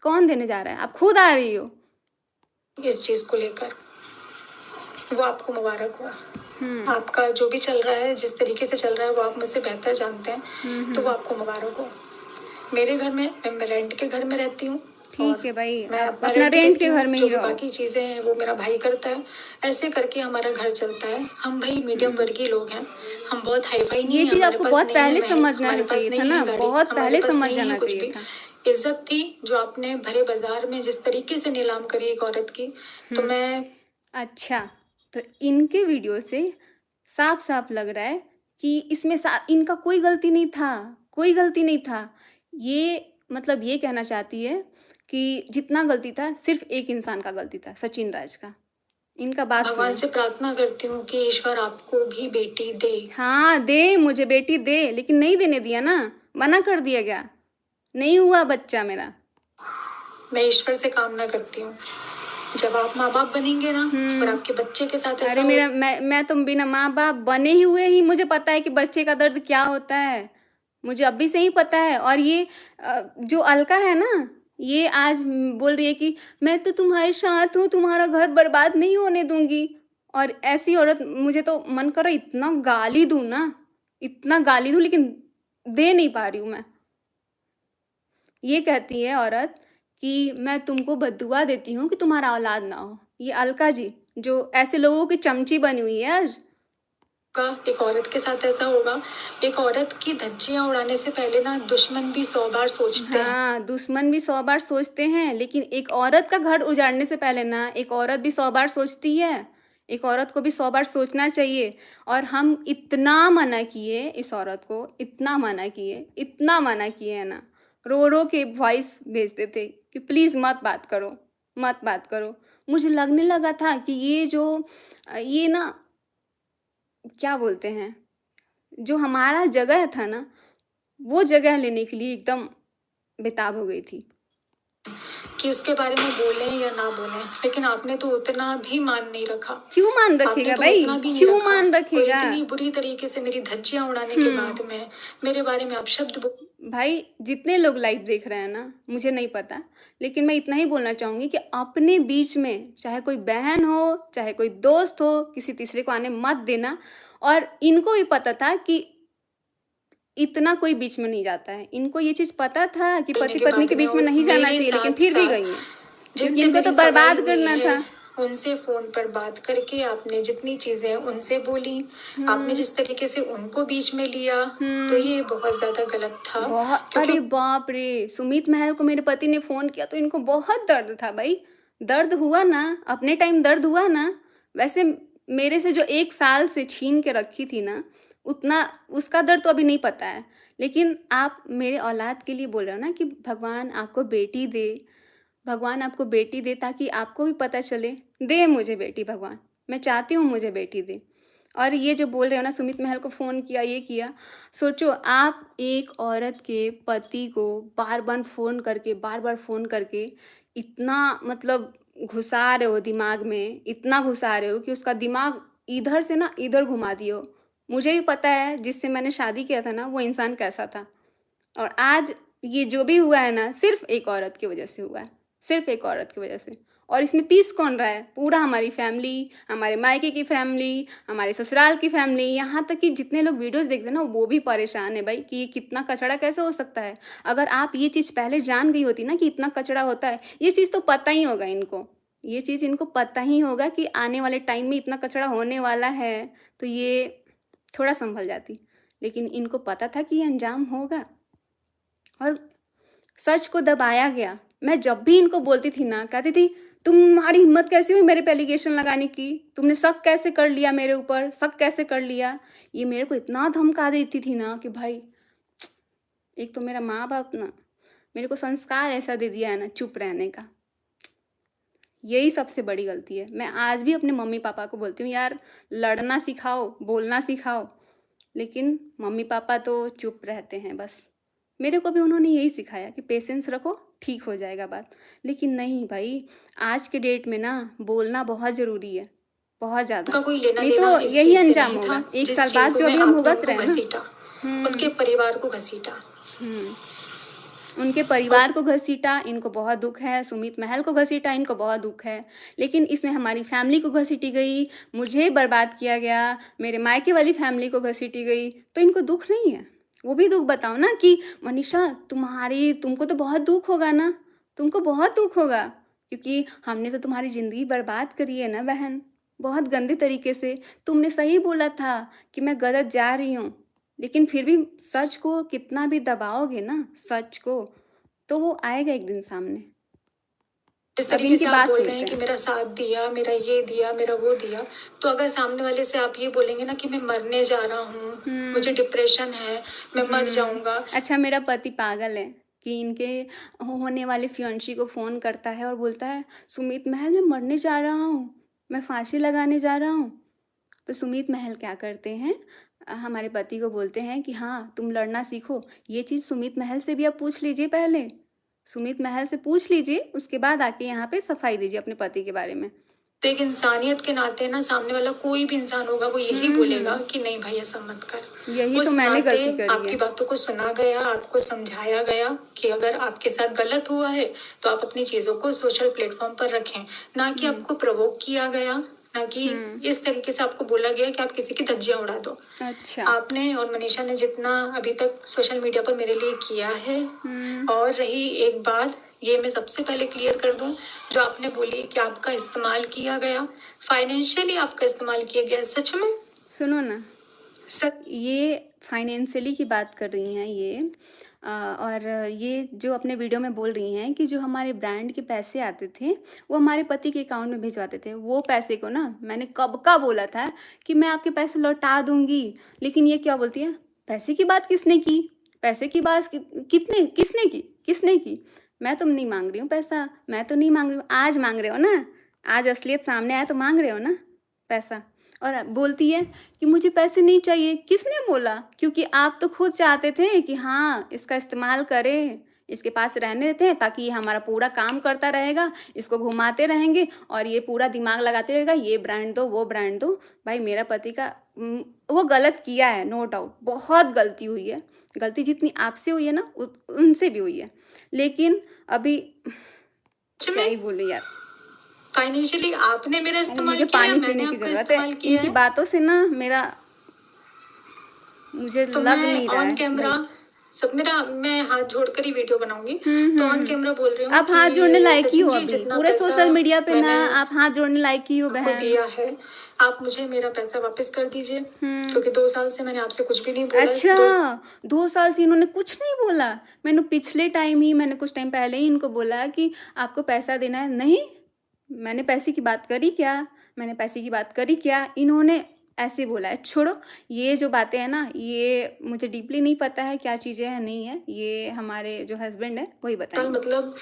कौन देने जा रहा है? आप खुद आ रही हो। इस चीज को लेकर वो आपको मुबारक हो। आपका जो भी चल रहा है, जिस तरीके से चल रहा है, वो आप मुझसे बेहतर जानते हैं, तो वो आपको मुबारक हो। मेरे घर में, मैं रेंट के घर में रहती हूँ। ठीक है भाई, मैं आप अपना अपना रेंट रेंट देती के हूँ, घर में जो ही भी रहो। बाकी चीजें हैं वो मेरा भाई करता है। ऐसे करके हमारा घर चलता है। हम भाई मीडियम वर्गीय लोग हैं। हम बहुत हाई फाई नहीं ये है, चीज हमारे आपको पास बहुत नहीं है पहले महल, समझना हमारे पास चाहिए था नहीं ना, है गाड़ी, बहुत हमारे पहले पास समझ नहीं है जाना कुछ चाहिए भी। था। इज्जत थी जो आपने भरे बाजार में जिस तरीके से नीलाम करी एक औरत की, तो मैं अच्छा, तो इनके वीडियो से साफ साफ लग रहा है कि इसमें इनका कोई गलती नहीं था, कोई गलती नहीं था। ये मतलब ये कहना चाहती है कि जितना गलती था सिर्फ एक इंसान का गलती था, सचिन राज का। इनका बात भगवान सुनो। से प्रार्थना करती हूँ कि ईश्वर आपको भी बेटी दे। हाँ दे, मुझे बेटी दे, लेकिन नहीं देने दिया ना, मना कर दिया गया, नहीं हुआ बच्चा मेरा। मैं ईश्वर से कामना करती हूँ जब आप माँ बाप बनेंगे ना और आपके बच्चे के साथ ऐसा अरे मेरा मैं तो बिना माँ बाप बने ही हुए ही मुझे पता है कि बच्चे का दर्द क्या होता है। मुझे अभी से ही पता है। और ये जो अलका है ना, ये आज बोल रही है कि मैं तो तुम्हारे साथ हूँ, तुम्हारा घर बर्बाद नहीं होने दूंगी। और ऐसी औरत मुझे तो मन कर रहा है इतना गाली दूँ ना, इतना गाली दूँ, लेकिन दे नहीं पा रही हूँ मैं। ये कहती है औरत कि मैं तुमको बद्दुआ देती हूँ कि तुम्हारा औलाद ना हो। ये अलका जी जो ऐसे लोगों की चमची बनी हुई है आज। का एक औरत के साथ ऐसा होगा। एक औरत की धज्जियां उड़ाने से पहले ना दुश्मन भी 100 बार सोचते हैं। हाँ, दुश्मन भी 100 बार सोचते हैं, लेकिन एक औरत का घर उजाड़ने से पहले ना एक औरत भी 100 बार सोचती है। एक औरत को भी 100 बार सोचना चाहिए। और हम इतना मना किए इस औरत को, इतना मना किए, इतना मना किए है ना, रो रो के वॉइस भेजते थे कि प्लीज़ मत बात करो, मत बात करो। मुझे लगने लगा था कि ये ना क्या बोलते हैं, जो हमारा जगह था ना, वो जगह लेने के लिए एकदम बेताब हो गई थी। कि उसके बारे में बोलें या ना बोलें, लेकिन आपने तो उतना भी मान नहीं रखा। क्यों मान आपने रखेगा तो भाई, उतना भी नहीं क्यों रखा। मान और रखेगा इतनी बुरी तरीके से मेरी धज्जियां उड़ाने के बाद में मेरे बारे में आप शब्द भाई। जितने लोग लाइव देख रहे हैं ना, मुझे नहीं पता, लेकिन मैं इतना ही बोलना चाहूँगी कि अपने बीच में चाहे कोई बहन हो, चाहे कोई दोस्त हो, किसी तीसरे को आने मत देना। और इनको भी पता था कि इतना कोई बीच में नहीं जाता है। इनको ये चीज़ पता था कि बोलने पति के पत्नी बाद के में बीच में और नहीं जाना मेरे चाहिए, लेकिन साथ फिर भी साथ गई हैं, क्योंकि जिनसे इनको तो मेरी सगाई बर्बाद हुई करना है था। उनसे फोन पर बात करके आपने जितनी चीजें उनसे बोली, आपने जिस तरीके से उनको बीच में लिया, तो ये बहुत ज्यादा गलत था। बहुत, क्योंकि अरे बाप रे, सुमित महल को मेरे पति ने फ़ोन किया तो इनको बहुत दर्द था भाई। दर्द हुआ ना, अपने टाइम दर्द हुआ ना। वैसे मेरे से जो 1 साल से छीन के रखी थी ना, उतना उसका दर्द तो अभी नहीं पता है। लेकिन आप मेरे औलाद के लिए बोल रहे हो ना कि भगवान आपको बेटी दे, भगवान आपको बेटी दे, ताकि आपको भी पता चले। दे मुझे बेटी भगवान, मैं चाहती हूँ मुझे बेटी दे। और ये जो बोल रहे हो ना सुमित महल को फ़ोन किया, ये किया, सोचो आप एक औरत के पति को बार बार फ़ोन करके इतना मतलब घुसा रहे हो दिमाग में, इतना घुसा रहे हो कि उसका दिमाग इधर से ना इधर घुमा दियो। मुझे भी पता है जिससे मैंने शादी किया था ना वो इंसान कैसा था, और आज ये जो भी हुआ है ना सिर्फ एक औरत की वजह से हुआ है, सिर्फ एक औरत की वजह से। और इसमें पीस कौन रहा है? पूरा हमारी फैमिली, हमारे मायके की फैमिली, हमारे ससुराल की फैमिली, यहाँ तक कि जितने लोग वीडियोस देखते हैं ना वो भी परेशान है भाई कि ये कितना कचड़ा कैसे हो सकता है। अगर आप ये चीज़ पहले जान गई होती ना कि इतना कचड़ा होता है, ये चीज़ तो पता ही होगा इनको, ये चीज़ इनको पता ही होगा कि आने वाले टाइम में इतना कचड़ा होने वाला है, तो ये थोड़ा संभल जाती। लेकिन इनको पता था कि ये अंजाम होगा और सच को दबाया गया। मैं जब भी इनको बोलती थी ना, कहती थी तुम्हारी हिम्मत कैसी हुई मेरे पे एलिगेशन लगाने की, तुमने शक कैसे कर लिया मेरे ऊपर, शक कैसे कर लिया। ये मेरे को इतना धमका देती थी ना कि भाई, एक तो मेरा माँ बाप ना मेरे को संस्कार ऐसा दे दिया है ना चुप रहने का, यही सबसे बड़ी गलती है। मैं आज भी अपने मम्मी पापा को बोलती हूँ यार लड़ना सिखाओ, बोलना सिखाओ, लेकिन मम्मी पापा तो चुप रहते हैं बस। मेरे को भी उन्होंने यही सिखाया कि पेशेंस रखो, ठीक हो जाएगा बात। लेकिन नहीं भाई, आज के डेट में ना बोलना बहुत ज़रूरी है, बहुत ज़्यादा, उनका कोई लेना नहीं देना तो इस यही चीज से अंजाम नहीं था होगा। एक जिस साल बाद चीजों जो में अभी हम आपने भुगत उनको रहे हैं ना, घसीटा, उनके परिवार को घसीटा। उनके परिवार को घसीटा, इनको बहुत दुख है। सुमित महल को घसीटा, इनको बहुत दुख है। लेकिन इसमें हमारी फैमिली को घसीटी गई, मुझे बर्बाद किया गया, मेरे मायके वाली फैमिली को घसीटी गई, तो इनको दुख नहीं है? वो भी दुख बताओ ना कि मनीषा तुमको तो बहुत दुख होगा ना, तुमको बहुत दुख होगा, क्योंकि हमने तो तुम्हारी ज़िंदगी बर्बाद करी है ना बहन, बहुत गंदे तरीके से। तुमने सही बोला था कि मैं गलत जा रही हूँ, लेकिन फिर भी सच को कितना भी दबाओगे ना, सच को, तो वो आएगा एक दिन सामने। जिस अब तरीके इनकी से आप बात बोल रहे सुनते हैं कि हैं। मेरा साथ दिया, मेरा ये दिया, मेरा वो दिया, तो अगर सामने वाले से आप ये बोलेंगे ना कि मैं मरने जा रहा हूँ, मुझे डिप्रेशन है, मैं मर जाऊंगा। अच्छा, मेरा पति पागल है कि इनके होने वाले फियांसी को फ़ोन करता है और बोलता है सुमित महल मैं मरने जा रहा हूँ, मैं फांसी लगाने जा रहा हूँ। तो सुमित महल क्या करते हैं, हमारे पति को बोलते हैं कि हाँ तुम लड़ना सीखो। ये चीज़ सुमित महल से भी आप पूछ लीजिए, पहले सुमित महल से पूछ लीजिए, उसके बाद आके यहाँ पे सफाई दीजिए अपने पति के बारे में। तो एक इंसानियत के नाते ना सामने वाला कोई भी इंसान होगा वो यही बोलेगा कि नहीं भाई ऐसा मत कर। यही तो उस मैंने नाते गलती करी आपकी है। बातों को सुना गया, आपको समझाया गया कि अगर आपके साथ गलत हुआ है तो आप अपनी चीजों को सोशल प्लेटफॉर्म पर रखें, ना कि आपको प्रवोक किया गया, ना कि इस तरीके से आपको बोला गया कि आप किसी की धज्जियां उड़ा दो। अच्छा, आपने और मनीषा ने जितना अभी तक सोशल मीडिया पर मेरे लिए किया है, और रही एक बात, ये मैं सबसे पहले क्लियर कर दूं, जो आपने बोली कि आपका इस्तेमाल किया गया, फाइनेंशियली आपका इस्तेमाल किया गया, सच में? सुनो ना, सच ये फाइनेंशियली की बात कर रही हैं ये, और ये जो अपने वीडियो में बोल रही हैं कि जो हमारे ब्रांड के पैसे आते थे वो हमारे पति के अकाउंट में भिजवाते थे। वो पैसे को ना मैंने कब का बोला था कि मैं आपके पैसे लौटा दूंगी, लेकिन ये क्या बोलती है, पैसे की बात किसने की, पैसे की बात किसने की? मैं तुम नहीं मांग रही हूँ पैसा, मैं तो नहीं मांग रही हूँ। आज मांग रहे हो ना, आज असलियत सामने आया तो मांग रहे हो ना पैसा। और बोलती है कि मुझे पैसे नहीं चाहिए। किसने बोला? क्योंकि आप तो खुद चाहते थे कि हाँ इसका इस्तेमाल करें, इसके पास रहने देते हैं ताकि ये हमारा पूरा काम करता रहेगा, इसको घुमाते रहेंगे और ये पूरा दिमाग लगाते रहेगा, ये ब्रांड दो वो ब्रांड दो। भाई मेरा पति का वो गलत किया है, नो डाउट, बहुत गलती हुई है। गलती जितनी आपसे हुई है ना उनसे भी हुई है, लेकिन अभी क्या ही बोले यार। फाइनेंशियली आपने मेरा अरे इस्तेमाल मुझे किया, पानी मैंने पीने की आपका जरूरत इस्तेमाल है, किया इनकी है। बातों से ना मुझे तो लग मैं नहीं रहा ऑन है कैमरा भाई। मैं हाथ जोड़कर ही वीडियो बनाऊंगी। तो ऑन कैमरा बोल रही हूँ आप हाथ जोड़ने कि लायक ही सचिन हो जी, अभी जितना पूरे पैसा सोशल मीडिया पे ना, मैंने आप हाथ जोड़ने लायक ही हो आपको बहन। दिया है, आप मुझे मेरा पैसा वापस कर दीजिए, क्योंकि 2 साल से मैंने आपसे कुछ भी नहीं बोला। अच्छा, 2 साल से इन्होंने कुछ नहीं बोला? मैंने कुछ टाइम पहले ही इनको बोला कि आपको पैसा देना है। नहीं, मैंने पैसे की बात करी क्या? इन्होंने ऐसे बोला है। छोड़ो, ये जो बातें हैं ना, ये मुझे डीपली नहीं पता है क्या चीज़ें हैं नहीं है, ये हमारे जो हस्बैंड है वही बताएंगे। मतलब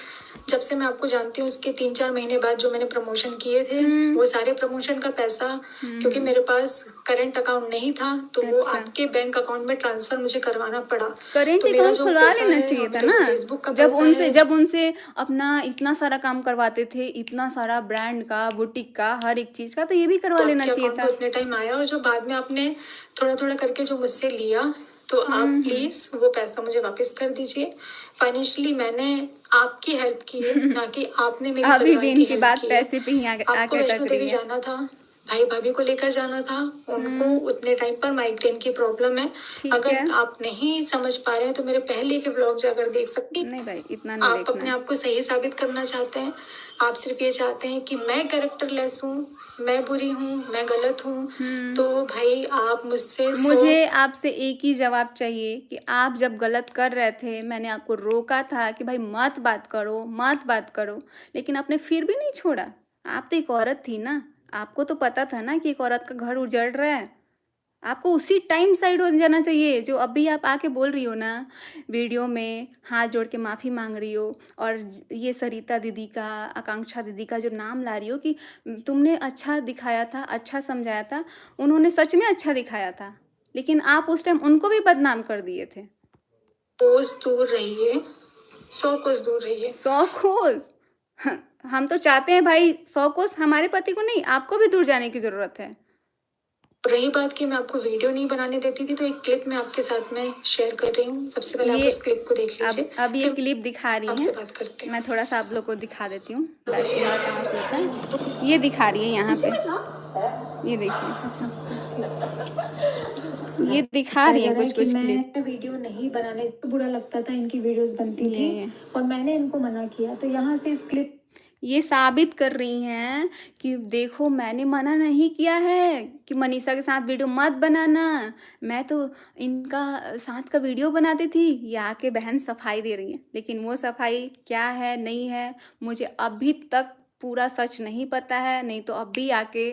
जब से मैं आपको जानती हूँ उसके 3-4 महीने बाद जो मैंने प्रमोशन किए थे, वो सारे प्रमोशन का पैसा, क्योंकि मेरे पास करंट अकाउंट नहीं था, तो वो अच्छा। आपके बैंक अकाउंट में ट्रांसफर मुझे करवाना पड़ा। करेंट तो मेरा अकाउंट जो खुलवा पैसा लेना है चाहिए और था मेरा जो ना, फेसबुक का पैसा है, जब उनसे अपना इतना सारा काम करवाते थे, इतना सारा ब्रांड का, बुटीक का, हर एक चीज का, तो ये भी करवा तो लेना आपके चाहिए अकाउंट था। में उतने टाइम आया, और जो बाद में आपने थोड़ा थोड़ा करके जो मुझसे लिया, तो आप प्लीज वो पैसा मुझे वापस कर दीजिए। फाइनेंशियली मैंने आपकी हेल्प की है, ना कि आपने मेरे अभी परिवार भी की इनकी हेल्प बात की है। पैसे पे ही आपको आके वैष्णो अटक देवी रही है। जाना था, भाई भाभी को लेकर जाना था, उनको उतने टाइम पर माइग्रेन की प्रॉब्लम है। ठीक अगर है। आप नहीं समझ पा रहे हैं तो मेरे पहले के व्लॉग जाकर देख सकती हैं। नहीं भाई, इतना नहीं आप देखना अपने है। आप को सही साबित करना चाहते हैं, आप सिर्फ ये चाहते हैं कि मैं कैरेक्टरलेस हूँ, मैं बुरी हूँ, मैं गलत हूँ, तो भाई आप मुझसे मुझे आपसे एक ही जवाब चाहिए कि आप जब गलत कर रहे थे, मैंने आपको रोका था कि भाई मत बात करो, मत बात करो, लेकिन आपने फिर भी नहीं छोड़ा। आप तो एक औरत थी ना, आपको तो पता था ना कि एक औरत का घर उजड़ रहा है। आपको उसी टाइम साइड हो जाना चाहिए, जो अभी आप आके बोल रही हो ना वीडियो में, हाथ जोड़ के माफ़ी मांग रही हो, और ये सरिता दीदी का, आकांक्षा दीदी का जो नाम ला रही हो कि तुमने अच्छा दिखाया था, अच्छा समझाया था। उन्होंने सच में अच्छा दिखाया था, लेकिन आप उस टाइम उनको भी बदनाम कर दिए थे। कोस दूर रहिए, 100 कोस दूर रहिए। 100 कोस? हम तो चाहते हैं भाई 100 कोस हमारे पति को नहीं, आपको भी दूर जाने की ज़रूरत है। रही बात कि मैं आपको वीडियो नहीं बनाने देती थी, तो एक क्लिप मैं आपके साथ में शेयर कर रही हूँ। सबसे पहले आप ये उस क्लिप को देख लीजिए, अब ये फिर क्लिप दिखा रही आपसे हैं। बात करते हैं। मैं थोड़ा सा आप लोग को दिखा देती हूँ, 10 मिनट कहाँ से होता है। ये दिखा रही है यहाँ पे, ये देखिए, ये दिखा रही है कुछ कुछ क्लिप। मैं वीडियो नहीं बनाने, तो बुरा लगता था, इनकी वीडियोस बनती थी ये और मैंने इनको मना किया, तो यहाँ से इस क्लिप ये साबित कर रही हैं कि देखो मैंने मना नहीं किया है कि मनीषा के साथ वीडियो मत बनाना, मैं तो इनका साथ का वीडियो बनाती थी। ये आके बहन सफाई दे रही है, लेकिन वो सफाई क्या है नहीं है मुझे अभी तक पूरा सच नहीं पता है, नहीं तो अब भी आके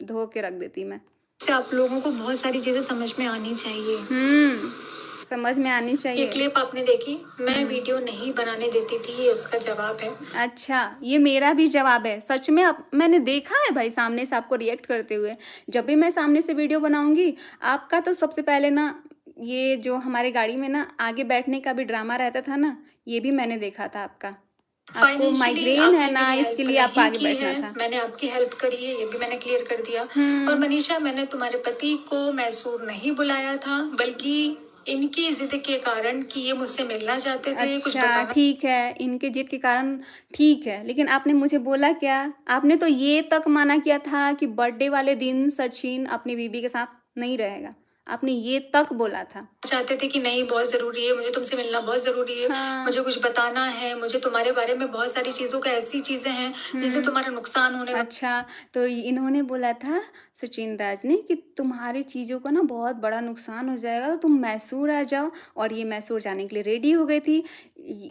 धो के रख देती मैं। से आप लोगों को बहुत सारी चीजें समझ में आनी चाहिए। समझ में आनी ये चाहिए। क्लिप आपने देखी, मैं वीडियो नहीं बनाने देती थी, ये उसका जवाब है। अच्छा, ये मेरा भी जवाब है। सच में मैंने देखा है भाई सामने से आपको रिएक्ट करते हुए। जब भी मैं सामने से वीडियो बनाऊंगी आपका, तो सबसे पहले ना ये जो हमारे गाड़ी में ना आगे बैठने का भी ड्रामा रहता था ना, ये भी मैंने देखा था आपका। आपको Financially माइग्रेन आपने है ना, मेरी इसके help लिए आपको नहीं आगे की बैठना है, था। मैंने आपकी हेल्प करी है, ये भी मैंने क्लियर कर दिया। और मनीषा, मैंने तुम्हारे पति को मैसूर नहीं बुलाया था, बल्कि इनकी जिद के कारण कि ये मुझसे मिलना चाहते थे, कुछ अच्छा बताना। ठीक है, इनके जिद के कारण ठीक है, लेकिन आपने मुझे बोला क्या? आपने तो ये तक माना किया था कि बर्थडे वाले दिन सचिन अपनी बीबी के साथ नहीं रहेगा। आपने ये तक बोला था। चाहते थे कि नहीं, बहुत जरूरी है, मुझे तुमसे मिलना बहुत जरूरी है, हाँ। मुझे कुछ बताना है, मुझे तुम्हारे बारे में बहुत सारी चीजों का, ऐसी चीजें हैं जिससे तुम्हारा नुकसान होने वाला। अच्छा, तो इन्होंने बोला था सचिन राज ने कि तुम्हारी चीज़ों का ना बहुत बड़ा नुकसान हो जाएगा, तो तुम मैसूर आ जाओ, और ये मैसूर जाने के लिए रेडी हो गई थी।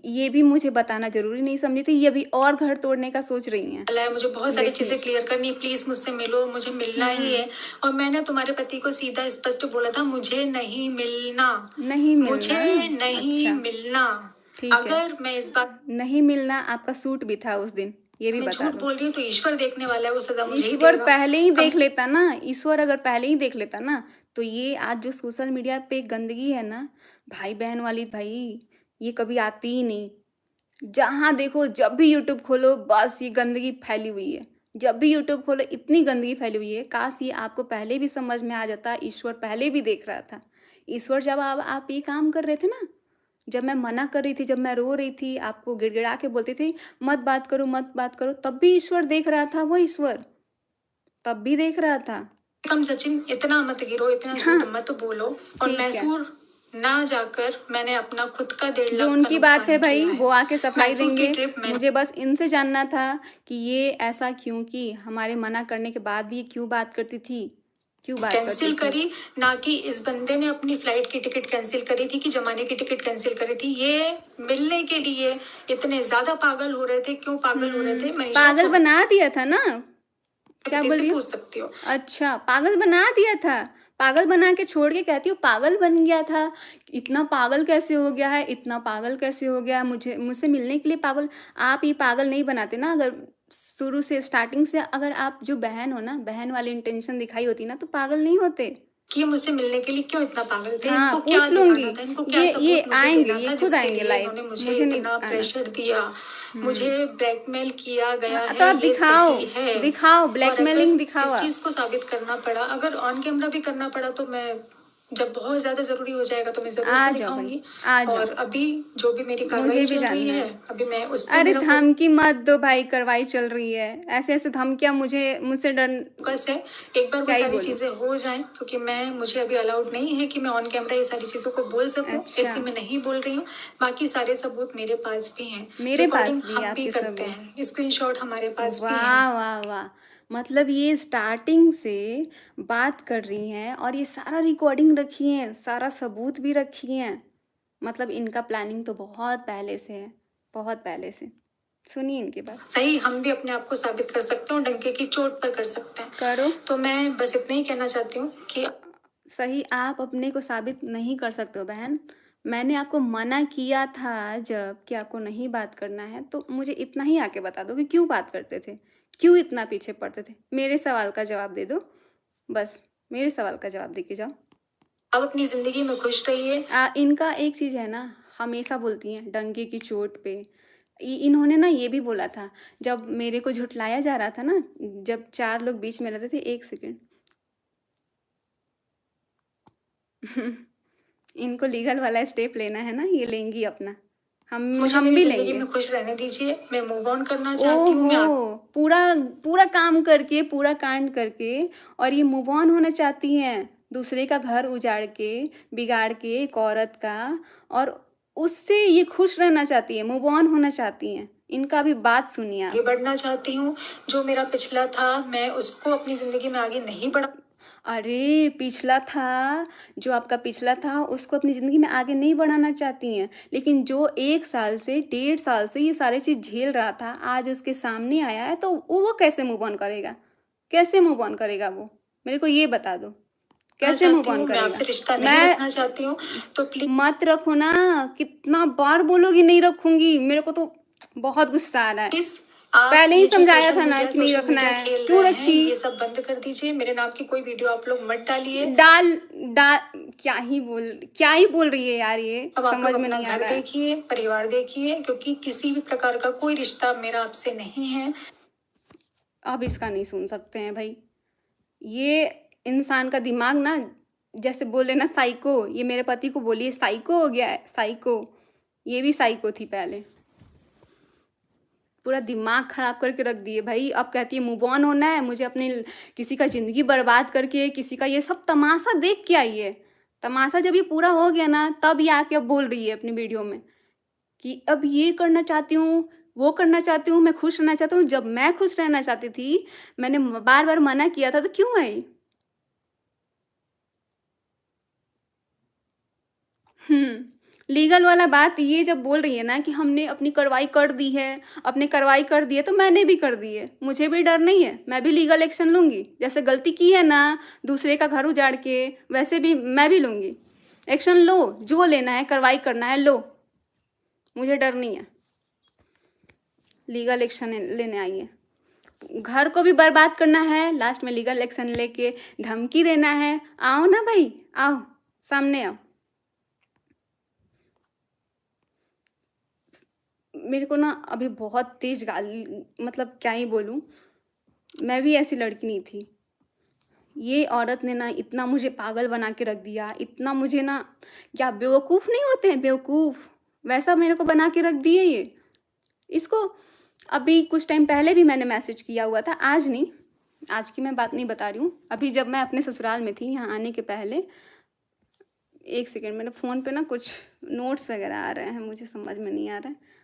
ये भी मुझे बताना जरूरी नहीं समझी थी, ये अभी और घर तोड़ने का सोच रही हैं। है, मुझे बहुत सारी देखिए। चीजें क्लियर करनी है, प्लीज मुझसे मिलो, मुझे मिलना ही है। और मैंने तुम्हारे पति को सीधा स्पष्ट बोला था, मुझे नहीं मिलना, नहीं मिलना। मुझे नहीं अच्छा, मिलना। ठीक है। अगर मैं इस बात नहीं मिलना, आपका सूट भी था उस दिन, ये भी मैं बता झूठ दो। बोल रही हूँ तो ईश्वर देखने वाला है, वो सजा मुझे ही ईश्वर देगा। पहले ही कम देख लेता ना, ईश्वर अगर पहले ही देख लेता ना, तो ये आज जो सोशल मीडिया पे गंदगी है ना भाई बहन वाली, भाई ये कभी आती ही नहीं। जहाँ देखो, जब भी यूट्यूब खोलो बस ये गंदगी फैली हुई है। जब भी यूट्यूब खोलो इतनी गंदगी फैली हुई है। काश ये आपको पहले भी समझ में आ जाता, ईश्वर पहले भी देख रहा था। ईश्वर जब आप ये काम कर रहे थे ना, जब मैं मना कर रही थी, जब मैं रो रही थी, आपको गिड़गिड़ा के बोलती थी मत बात करो मत बात करो, तब भी ईश्वर देख रहा था। वो ईश्वर तब भी देख रहा था। कम सचिन, इतना मत गिरो, इतना हाँ, झूठ मत बोलो। और ठीक है। मैसूर ना जाकर मैंने अपना खुद का 1.5 जो लाख का उनकी बात है नुकसान भाई, किया है। वो आके सफाई मैसूर की देंगे। ट्रिप मैंने मुझे बस इनसे जानना था कि ये ऐसा क्यों, कि हमारे मना करने के बाद भी ये क्यों बात करती थी, क्यों बात करती कैंसिल थी। करी, ना कि इस बंदे ने अपनी फ्लाइट की टिकट कैंसिल करी थी, कि जमाने की टिकट कैंसिल करी थी। ये मिलने के लिए इतने ज्यादा पागल हो रहे थे। क्यों पागल हो रहे थे? मनीषा पागल को बना दिया था ना, क्या पति बोल से रही हो? पूछ सकती हो। अच्छा, पागल बना दिया था। पागल बना के छोड़ के कहती हो पागल बन गया था। इतना पागल कैसे हो गया है? इतना पागल कैसे हो गया? मुझसे मिलने के लिए पागल। आप ये पागल नहीं बनाते ना, अगर शुरू से स्टार्टिंग से अगर आप जो बहन हो ना, बहन वाली इंटेंशन दिखाई होती ना, तो पागल नहीं होते। कि ये मुझसे मिलने के लिए क्यों इतना पागल थे, हाँ, इनको क्या पूछ लूँगी। दिखाना था, इनको क्या ये सबूत मुझे आएँगे, देना ये था खुद जिसके आएँगे लिए लाइव, इन्होंने मुझे मुझे नहीं इतना आना। प्रेशर दिया, हुँ। मुझे ब्लैकमेल किया गया तो है, आप ये दिखाओ, सही है। दिखाओ, और अगर ब्लैकमेलिंग दिखाओ इस आप। चीज़ को साबित करना पड़ा, अगर ऑन कैमरा भी करना पड़ा, तो मैं जब बहुत ज़्यादा ज़रूरी हो जाएगा तो मैं ज़रूर आ से जाओ भाई, दिखाऊँगी। आ जाओ। और अभी जो भी मेरी कार्रवाई मुझे भी चल रही जानना है, है। अभी मैं उस पे अरे मेरा धमकी मत दो भाई, कार्रवाई चल रही है। ऐसे-ऐसे धमकियाँ मुझसे डर फोकस है। एक बार वो क्या ही सारी बोलूँ। चीज़ें हो जाएँ, क्योंकि मुझे अभी अलाउड नहीं है कि मैं ऑन कैमरा ये सारी चीज़ों को बोल सकूँ, अच्छा, इसलिए मैं नहीं बोल रही हूँ। बाकी सारे सबूत मेरे पास भी हैं, मेरे पास रिकॉर्डिंग भी है हम भी आपके करते सबूत। हैं, स्क्रीनशॉट हमारे पास भी हैं। वाह, वाह, वाह! मतलब ये स्टार्टिंग से बात कर रही हैं और ये सारा रिकॉर्डिंग रखी हैं, सारा सबूत भी रखी हैं। मतलब इनका प्लानिंग तो बहुत पहले से है, बहुत पहले से। सुनिए इनकी बात। सही, हम भी अपने आप को साबित कर सकते हैं और डंके की चोट पर कर सकते हैं। करो। तो मैं बस इतना ही कहना चाहती हूँ कि सही, आप अपने को साबित नहीं कर सकते हो बहन। मैंने आपको मना किया था जब कि आपको नहीं बात करना है, तो मुझे इतना ही आके बता दो कि क्यों बात करते थे? क्यों इतना पीछे पड़ते थे? मेरे सवाल का जवाब दे दो। बस, मेरे सवाल का जवाब दे के जाओ। आप अपनी ज़िंदगी में खुश रहिए। इनका एक चीज़ है ना, हमेशा बोलती हैं डंके की चोट पे। इन्होंने ना ये भी बोला था, जब मेरे को झुठलाया जा रहा था ना, जब 4 लोग बीच में रहते थे। 1 सेकंड। इनको लीगल वाला स्टेप लेना है ना, ये लेंगी अपना। मुझे हम मेरी भी ज़िंदगी लेंगे। में खुश रहने दीजिए, मैं मूव ऑन करना चाहती हूँ। मैं ओहो! पूरा पूरा काम करके, पूरा कांड करके और ये मूव ऑन होना चाहती हैं, दूसरे का घर उजाड़ के, बिगाड़ के एक औरत का, और उससे ये खुश रहना चाहती हैं, मूव ऑन होना चाहती हैं। इनका भी बात सुनिए आगे आप। बढ़ना चाहती हूँ। जो मेरा पिछला था, मैं उसको अपनी ज़िंदगी में आगे नहीं बढ़ा अरे! पिछला था, जो आपका पिछला था, उसको अपनी ज़िंदगी में आगे नहीं बढ़ाना चाहती हैं। लेकिन जो 1 साल से, 1.5 साल से ये सारी चीज़ झेल रहा था, आज उसके सामने आया है, तो वो कैसे मूव ऑन करेगा? कैसे मूव ऑन करेगा वो? मेरे को ये बता दो। कैसे मूव चाहती ऑन हूँ, मैं करेगा? आपसे रिश्ता नहीं मैं रखना चाहती हूँ, तो प्लीज़ मत रखो ना, कितना बार बोलोगी नहीं रखूँगी? मेरे को तो बहुत गुस्सा आ रहा है। आप पहले ही ये जो समझाया था ना कि नहीं सोशल रखना मीडिया है, खेल क्यों रहे हैं, रखी? ये सब बंद कर दीजिए। मेरे नाम की कोई वीडियो आप लोग मत डालिए। डाल डाल क्या ही बोल रही है यार ये, अब आप समझ लोग में अपना नहीं आ घर रहा है। देखिए, परिवार देखिए, क्योंकि किसी भी प्रकार का कोई रिश्ता मेरा आपसे नहीं है। अब इसका नहीं सुन सकते हैं भाई। ये इंसान का दिमाग ना, जैसे बोले ना साइको, ये मेरे पति को बोलिए साइको हो गया है, साइको। ये भी साइको थी पहले। पूरा दिमाग खराब करके रख दिए भाई। अब कहती है मूव ऑन होना है, मुझे अपनी किसी का ज़िंदगी बर्बाद करके, किसी का ये सब तमाशा देख के आई है। तमाशा जब ये पूरा हो गया ना, तब ये आके अब बोल रही है अपनी वीडियो में कि अब ये करना चाहती हूँ, वो करना चाहती हूँ, मैं खुश रहना चाहती हूँ। जब मैं खुश रहना चाहती थी, मैंने बार बार मना किया था, तो क्यों आई? लीगल वाला बात ये जब बोल रही है ना कि हमने अपनी कार्रवाई कर दी है, अपने कार्रवाई कर दी है, तो मैंने भी कर दी है। मुझे भी डर नहीं है, मैं भी लीगल एक्शन लूँगी। जैसे गलती की है ना दूसरे का घर उजाड़ के, वैसे भी मैं भी लूँगी। एक्शन लो, जो लेना है, कार्रवाई करना है, लो। मुझे डर नहीं है। लीगल एक्शन लेने आई है। घर को भी बर्बाद करना है, लास्ट में लीगल एक्शन लेके धमकी देना है। आओ ना भाई, आओ, सामने आओ। मेरे को ना अभी बहुत तेज गाली, मतलब क्या ही बोलूँ, मैं भी ऐसी लड़की नहीं थी। ये औरत ने ना इतना मुझे पागल बना के रख दिया, इतना मुझे ना, क्या बेवकूफ़ नहीं होते हैं, बेवकूफ़ वैसा मेरे को बना के रख दिए ये। इसको अभी कुछ टाइम पहले भी मैंने मैसेज किया हुआ था, आज नहीं, आज की मैं बात नहीं बता रही हूँ। अभी जब मैं अपने ससुराल में थी, यहाँ आने के पहले, 1 सेकंड, मेरे फ़ोन पे ना कुछ नोट्स वगैरह आ रहे हैं, मुझे समझ में नहीं आ रहा है।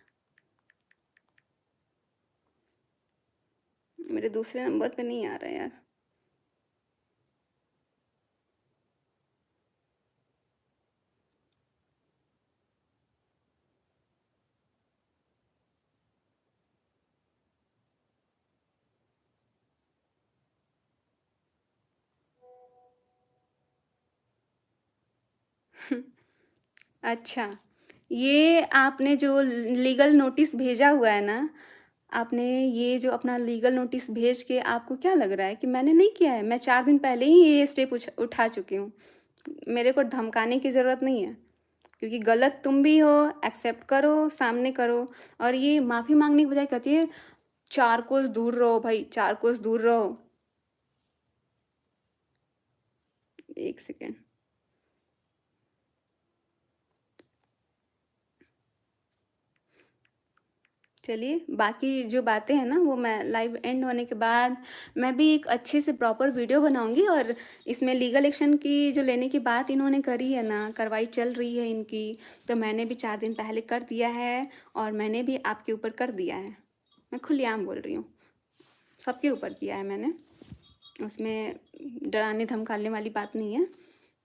मेरे दूसरे नंबर पे नहीं आ रहा है यार। अच्छा, ये आपने जो लीगल नोटिस भेजा हुआ है ना, आपने ये जो अपना लीगल नोटिस भेज के आपको क्या लग रहा है कि मैंने नहीं किया है? मैं 4 दिन पहले ही ये स्टेप उठा चुकी हूँ। मेरे को धमकाने की ज़रूरत नहीं है, क्योंकि गलत तुम भी हो, एक्सेप्ट करो, सामने करो। और ये माफ़ी माँगने की बजाय कहती है 4 कोस दूर रहो भाई, 4 कोस दूर रहो। 1 सेकंड। चलिए, बाकी जो बातें हैं ना वो मैं लाइव एंड होने के बाद मैं भी एक अच्छे से प्रॉपर वीडियो बनाऊंगी। और इसमें लीगल एक्शन की जो लेने की बात इन्होंने करी है ना, कार्रवाई चल रही है इनकी, तो मैंने भी 4 दिन पहले कर दिया है और मैंने भी आपके ऊपर कर दिया है। मैं खुलेआम बोल रही हूँ, सबके ऊपर किया है मैंने, उसमें डराने धमकाने वाली बात नहीं है।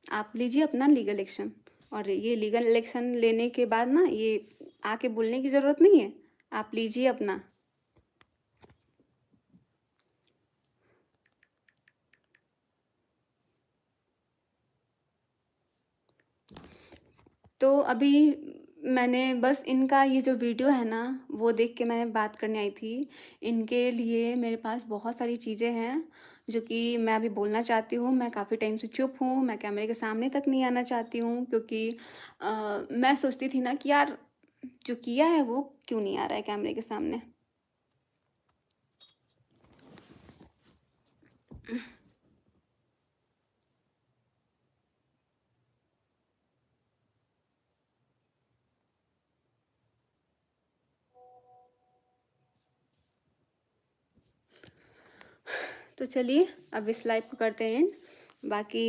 आप लीजिए अपना लीगल एक्शन, और ये लीगल एक्शन लेने के बाद ना ये आके बोलने की ज़रूरत नहीं है, आप लीजिए अपना। तो अभी मैंने बस इनका ये जो वीडियो है ना वो देख के मैंने बात करने आई थी। इनके लिए मेरे पास बहुत सारी चीज़ें हैं जो कि मैं अभी बोलना चाहती हूँ। मैं काफ़ी टाइम से चुप हूँ, मैं कैमरे के सामने तक नहीं आना चाहती हूँ, क्योंकि मैं सोचती थी ना कि यार जो किया है वो क्यों नहीं आ रहा है कैमरे के सामने। तो चलिए अब इस लाइव को करते हैं एंड। बाकी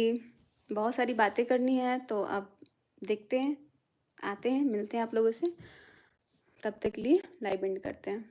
बहुत सारी बातें करनी है, तो अब देखते हैं, आते हैं, मिलते हैं आप लोगों से। तब तक के लिए लाइव एंड करते हैं।